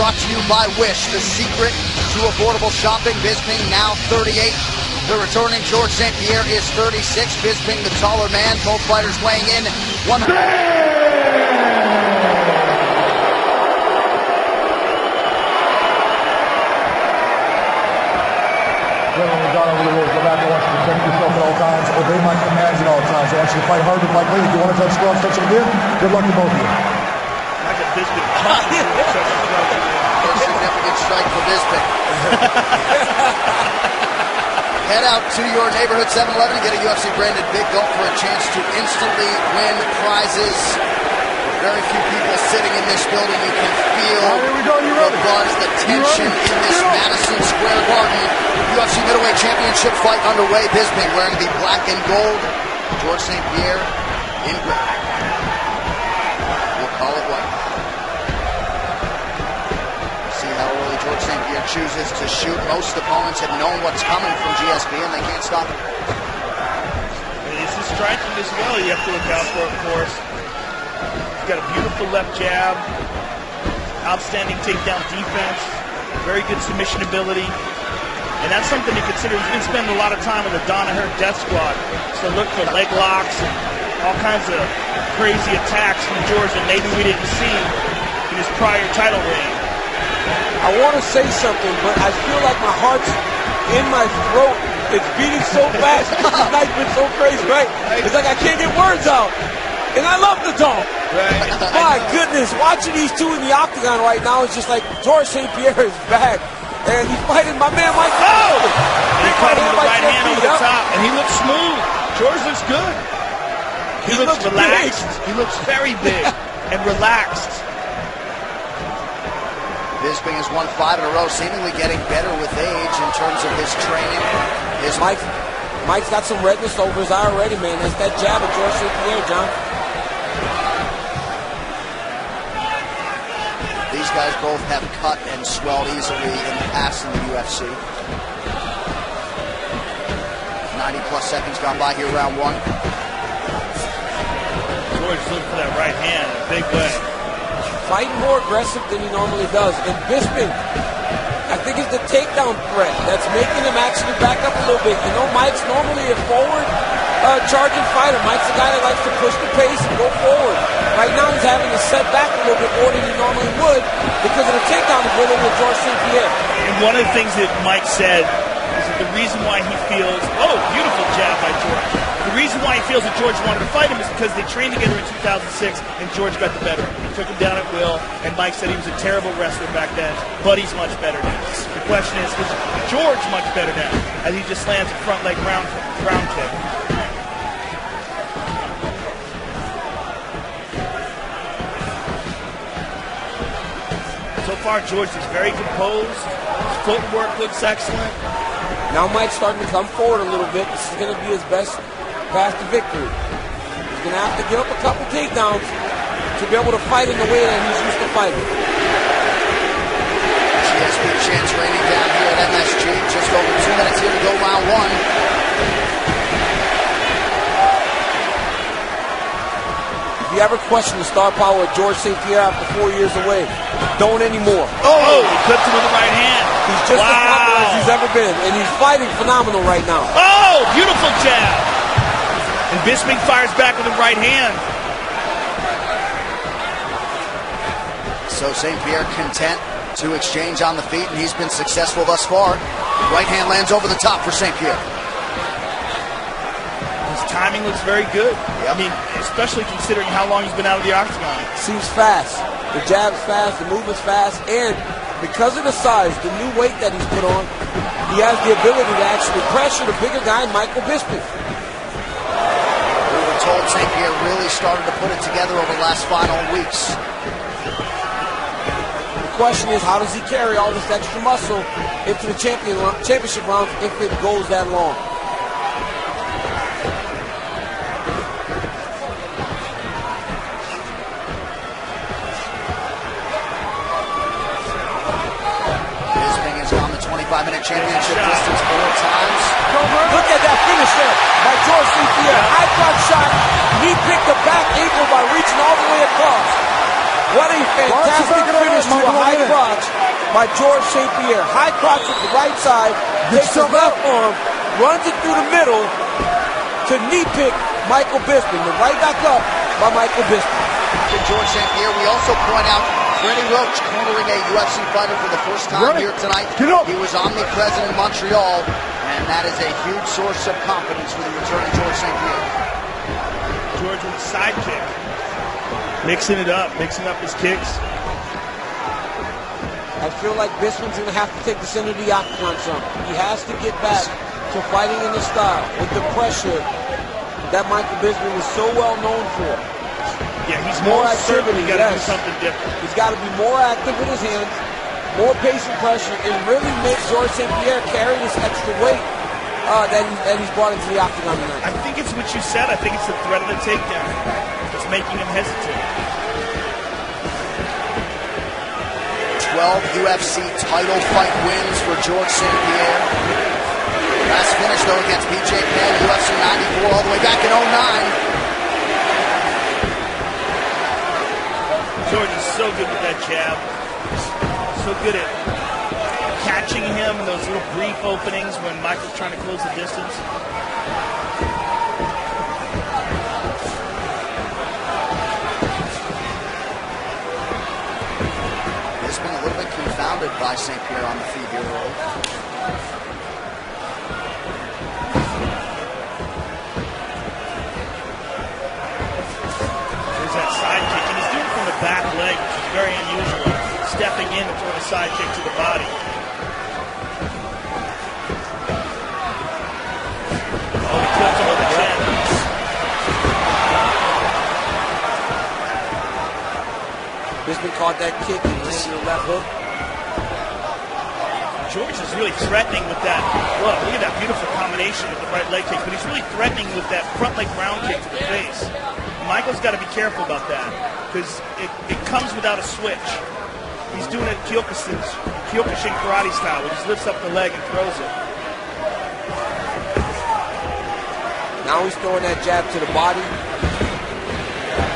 brought to you by Wish, the secret to affordable shopping. Bisping now 38. The returning George St. Pierre is 36. Bisping, the taller man. Both fighters weighing in. We've gone over the rules. Go back and watch. Protect yourself at all times. Obey my commands at all times. I want you to fight hard and fight clean. If you want to touch gloves, touch them again. Good luck to both of you. A significant strike for Bisping. Head out to your neighborhood 7-Eleven and get a UFC branded Big Gulp for a chance to instantly win prizes. Very few people sitting in this building. You can feel the buzz, the tension in this Madison Square Garden. UFC middleweight championship fight underway. Bisping wearing the black and gold. George St. Pierre in gray. We'll call it white. See how early George St. Pierre chooses to shoot. Most opponents have known what's coming from GSP and they can't stop it. This is striking as well. You have to look out for, of course. He's got a beautiful left jab, outstanding takedown defense, very good submission ability, and that's something to consider. He's been spending a lot of time with the Danaher Death Squad, so look for leg locks and all kinds of crazy attacks from George that maybe we didn't see in his prior title reign. I want to say something, but I feel like my heart's in my throat. It's beating so fast. This night's been so crazy, right? It's like I can't get words out. And I love the dog. Right. My goodness, watching these two in the octagon right now is just like George St. Pierre is back. And he's fighting my man Mike. Oh! And he caught him with the right hand over the top. And he looks smooth. George looks good. He looks relaxed. Big. He looks very big and relaxed. Bisping has won 5 in a row, seemingly getting better with age in terms of his training. Mike's got some redness over his eye already, man. That's that jab of George St. Pierre, John. These guys both have cut and swelled easily in the past in the UFC. 90-plus seconds gone by here, round 1. George looking for that right hand, a big way. Fighting more aggressive than he normally does. And Bisping, I think it's the takedown threat that's making him actually back up a little bit. You know, Mike's normally a forward charging fighter. Mike's a guy that likes to push the pace and go forward. Right now he's having to set back a little bit more than he normally would because of the takedown ability of George St. Pierre. And one of the things that Mike said is that the reason why he feels, beautiful jab by George. The reason why he feels that George wanted to fight him is because they trained together in 2006 and George got the better. He took him down at will, and Mike said he was a terrible wrestler back then, but he's much better now. The question is George much better now as he just lands a front leg round kick? So far, George is very composed. His footwork looks excellent. Now Mike's starting to come forward a little bit. This is going to be his best path to victory. He's going to have to give up a couple takedowns to be able to fight in the way that he's used to fighting. GSP chance raining down here at MSG. Just over 2 minutes here to go round 1. If you ever question the star power of George St. Pierre after 4 years away, don't anymore. Oh, he clipped him with the right hand. He's just as popular as he's ever been, and he's fighting phenomenal right now. Oh, beautiful jab. And Bisping fires back with the right hand. So St. Pierre content to exchange on the feet, and he's been successful thus far. Right hand lands over the top for St. Pierre. His timing looks very good. Yep. I mean, especially considering how long he's been out of the octagon. Seems fast. The jab's fast, the movement's fast, and because of the size, the new weight that he's put on, he has the ability to actually pressure the bigger guy, Michael Bisping. We were told St. Pierre really started to put it together over the last final weeks. The question is, how does he carry all this extra muscle into the championship rounds if it goes that long? Championship distance 4 times. Look at that finish there by George St. Pierre. High drop shot. He picked the back ankle by reaching all the way across. What a fantastic finish to a high crotch. by George St. Pierre. High crotch with the right side, takes his left arm, runs it through the middle to knee pick Michael Bisping. The right back up by Michael Bisping. To George St. Pierre, we also point out Freddie Roach cornering a UFC fighter for the first time here tonight. He was omnipresent in Montreal, and that is a huge source of confidence for the returning George St. Pierre. George with side kick. Mixing up his kicks. I feel like Bisping's going to have to take the center of the octagon some. He has to get back to fighting in the style with the pressure that Michael Bisping is so well known for. Yeah, he's more activity. Got to do something different. He's got to be more active with his hands, more pace and pressure, and really make George St. Pierre carry this extra weight that he's brought into the octagon tonight. I think it's what you said. I think it's the threat of the takedown. It's making him hesitate. 12 UFC title fight wins for George St. Pierre. Last finish, though, against BJ Penn, UFC 94, all the way back in 09. George is so good with that jab. So good at catching him in those little brief openings when Michael's trying to close the distance. Bisping a little bit confounded by St. Pierre on the feet here early. There's that side kick, and he's doing it from the back leg, which is very unusual. Stepping in and throwing a side kick to the body. Oh, he clipped him with the chin. Bisping caught that kick and he landed a left hook. George is really threatening with that. Look at that beautiful combination with the right leg kick, but he's really threatening with that front leg ground kick to the face. Michael's got to be careful about that because it comes without a switch. He's doing it Kyokushin karate style, where he just lifts up the leg and throws it. Now he's throwing that jab to the body,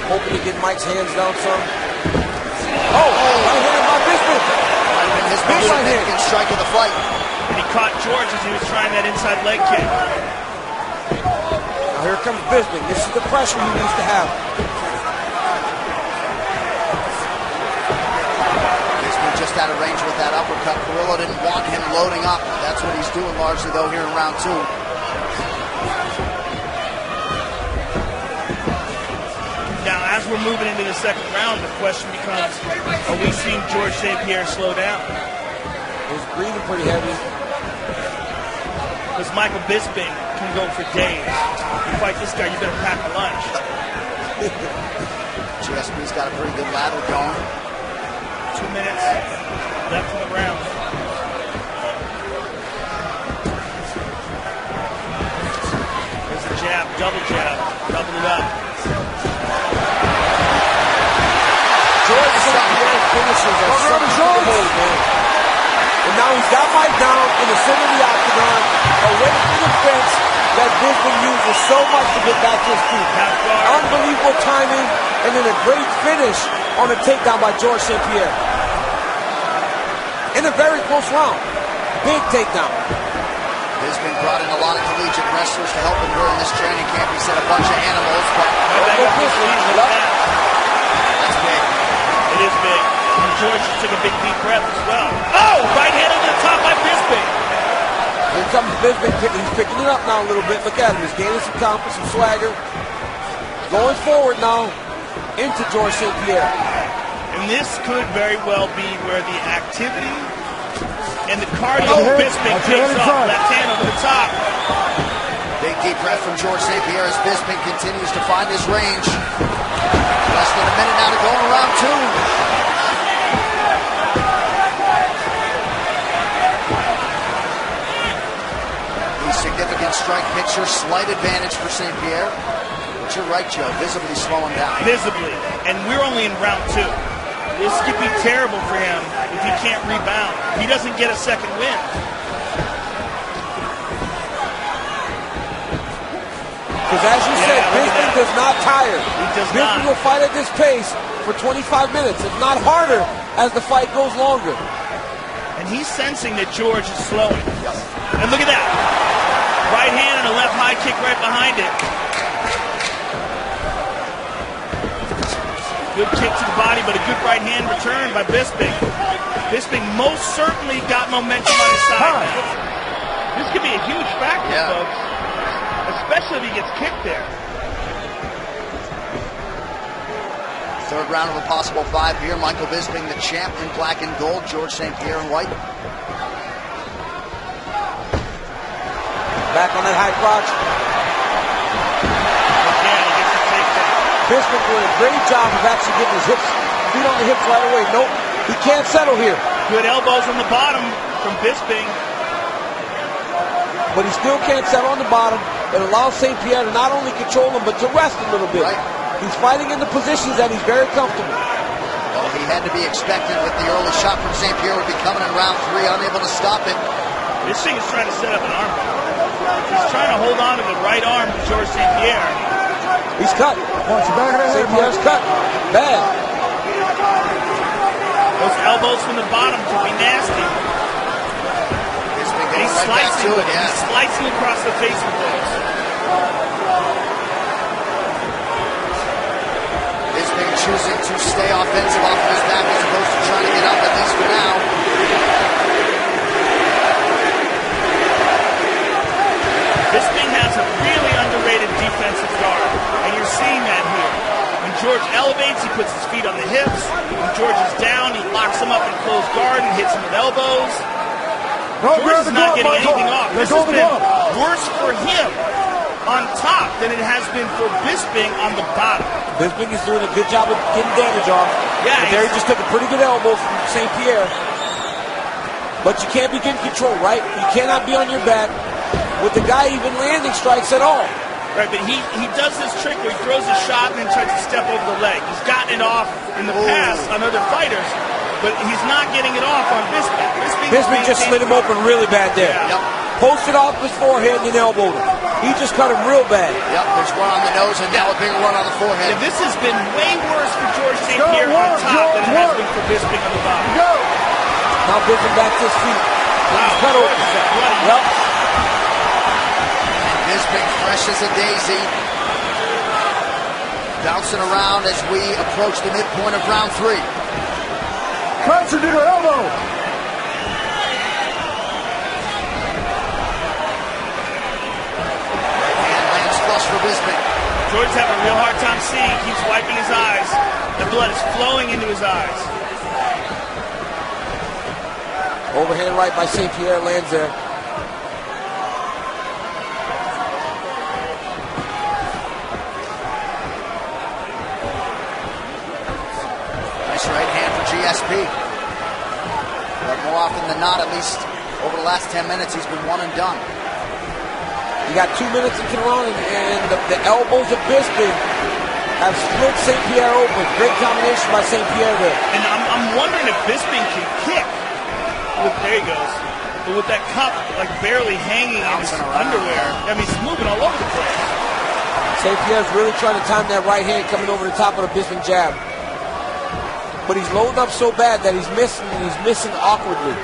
hoping to get Mike's hands down some. Oh, right hand by Bisping. His most significant strike of the fight. And he caught George as he was trying that inside leg kick. Now here comes Bisping. This is the pressure he needs to have. Bisping just out of range with that uppercut. Carrillo didn't want him loading up. That's what he's doing largely, though, here in round 2. Now, as we're moving into the second round, the question becomes, are we seeing George St. Pierre slow down? He's breathing pretty heavy. Because Michael Bisping can go for days. You fight this guy, you better pack a lunch. GSP's got a pretty good lather going. 2 minutes left in the round. There's a jab, double it up. George St. Pierre finishes are something to hold, man. And now he's got Mike down in the center of the octagon, away from the fence that Bisping uses so much to get back to his feet. Unbelievable timing, and then a great finish on a takedown by George St. Pierre. In a very close round. Big takedown. Bisping brought in a lot of collegiate wrestlers to help him during this training camp. He said a bunch of animals, but that's big. It is big. And George just took a big deep breath as well. Oh! Right hand over the top by Bisping. Here comes Bisping. He's picking it up now a little bit. Look at him. He's gaining some confidence, some swagger. Going forward now into George St. Pierre. And this could very well be where the activity and the cardio of Bisping takes off. Left hand over the top. Big deep breath from George St. Pierre as Bisping continues to find his range. Less than a minute now to go in round 2. Significant strike picture, slight advantage for St. Pierre. But you're right, Joe, visibly slowing down. Visibly, and we're only in round 2. This could be terrible for him if he can't rebound. He doesn't get a second win. Because as you said, Bisping does not tire. He does not. Bisping will fight at this pace for 25 minutes, if not harder, as the fight goes longer. And he's sensing that George is slowing. And look at that. Right hand and a left high kick right behind it. Good kick to the body, but a good right hand return by Bisping. Bisping most certainly got momentum on his side. This could be a huge factor, folks. Especially if he gets kicked there. Third round of a possible 5 here. Michael Bisping, the champ in black and gold. George St. Pierre in white. Back on that high crotch. Bisping doing a great job of actually getting his feet on the hips right away. Nope, he can't settle here. Good elbows on the bottom from Bisping. But he still can't settle on the bottom. It allows St. Pierre to not only control him, but to rest a little bit. He's fighting in the positions that he's very comfortable. Well, he had to be expected with the early shot from St. Pierre would be coming in round 3, unable to stop it. Bisping is trying to set up an arm. He's trying to hold on to the right arm of George St. Pierre. He's cut. St. Pierre's cut. Bad. Those elbows from the bottom can be nasty. And he's slicing with it. He's slicing across the face with those. Bisping choosing to stay offensive off of his back as opposed to trying to get up, at least for now. Bisping has a really underrated defensive guard, and you're seeing that here. When George elevates, he puts his feet on the hips. When George is down, he locks him up in closed guard and hits him with elbows. George is not getting anything off. This has been worse for him on top than it has been for Bisping on the bottom. Bisping is doing a good job of getting damage off. Yeah, but there he just took a pretty good elbow from St. Pierre. But you can't be getting control, right? You cannot be on your back with the guy even landing strikes at all. Right, but he does this trick where he throws a shot and then tries to step over the leg. He's gotten it off in the past on other fighters, but he's not getting it off on Bisping. Bisping just slid him open really bad there. Posted off his forehead and then elbowed him. He just cut him real bad. There's one on the nose and now a bigger one on the forehead. And this has been way worse for George St. Pierre on top than it has been for Bisping on the bottom. Now Bisping back to his feet. He's cut open. Bisping fresh as a daisy. Bouncing around as we approach the midpoint of round 3. Crouching to your elbow. Right hand lands flush for Bisping. George's having a real hard time seeing. He keeps wiping his eyes. The blood is flowing into his eyes. Overhand right by St. Pierre lands there. Nice right hand for GSP. But more often than not, at least over the last 10 minutes, he's been one and done. You got 2 minutes in Caron, and the elbows of Bisping have split St. Pierre open. Great combination by St. Pierre there. And I'm wondering if Bisping can kick. There he goes. But with that cup like barely hanging in his underwear, I mean, he's moving all over the place. St. Pierre's really trying to time that right hand coming over the top of the Bisping jab. But he's loading up so bad that he's missing, and he's missing awkwardly.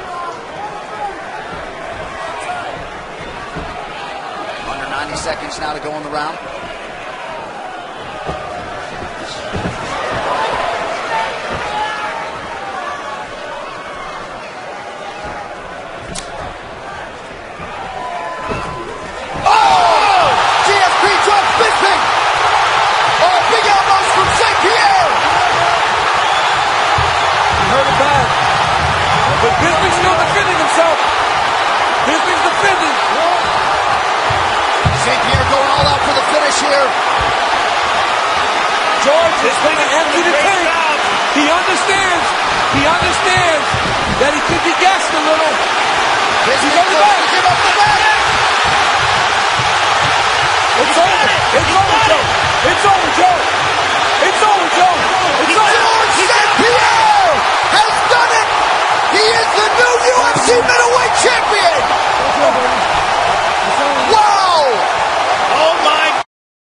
Under 90 seconds now to go in the round. But Bisping's still defending himself. Bisping's defending. St. Pierre going all out for the finish here. George is going to empty the tank. He understands. He understands that he could be gassed a little. He's on the back. Give up the back. It's over. It's over, Joe. It's over, Joe. It's over, Joe. It's over. George St. Pierre has done it. He is the new UFC middleweight champion.